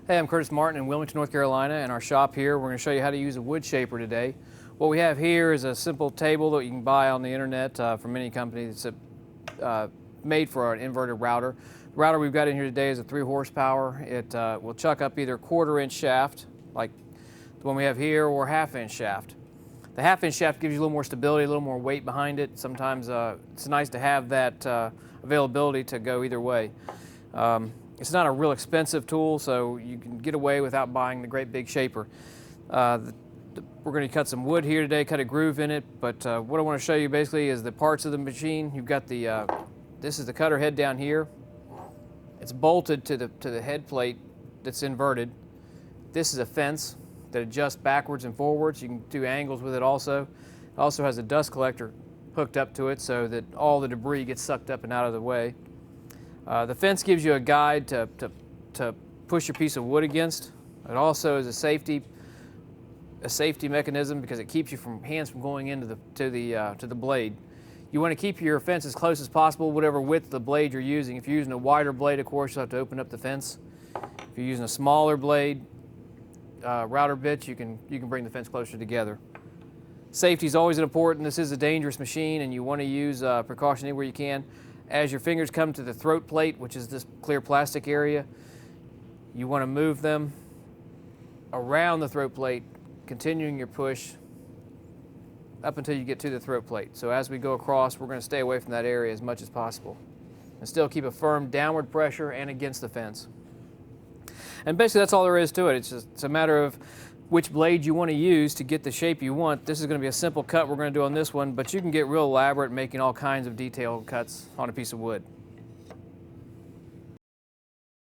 Hey, I'm Curtis Martin in Wilmington, North Carolina. In our shop here, we're going to show you how to use a wood shaper today. What we have here is a simple table that you can buy on the internet from any company. It's made for an inverted router. The router we've got in here today is a 3 horsepower. It will chuck up either 1/4 inch shaft, like the one we have here, or 1/2 inch shaft. The 1/2 inch shaft gives you a little more stability, a little more weight behind it. Sometimes it's nice to have that availability to go either way. It's not a real expensive tool, so you can get away without buying the great big shaper. We're going to cut some wood here today, cut a groove in it, but what I want to show you basically is the parts of the machine. You've got the, this is the cutter head down here. It's bolted to the head plate that's inverted. This is a fence that adjusts backwards and forwards. You can do angles with it also. It also has a dust collector hooked up to it so that all the debris gets sucked up and out of the way. The fence gives you a guide to push your piece of wood against. It also is a safety mechanism because it keeps you hands from going into the blade. You want to keep your fence as close as possible, whatever width of the blade you're using. If you're using a wider blade, of course, you'll have to open up the fence. If you're using a smaller blade, router bit, you can bring the fence closer together. Safety is always important. This is a dangerous machine, and you want to use precaution anywhere you can. As your fingers come to the throat plate, which is this clear plastic area, you want to move them around the throat plate, continuing your push up until you get to the throat plate. So as we go across, we're going to stay away from that area as much as possible and still keep a firm downward pressure and against the fence. And basically that's all there is to it. It's a matter of which blade you want to use to get the shape you want. This is going to be a simple cut we're going to do on this one, but you can get real elaborate making all kinds of detailed cuts on a piece of wood.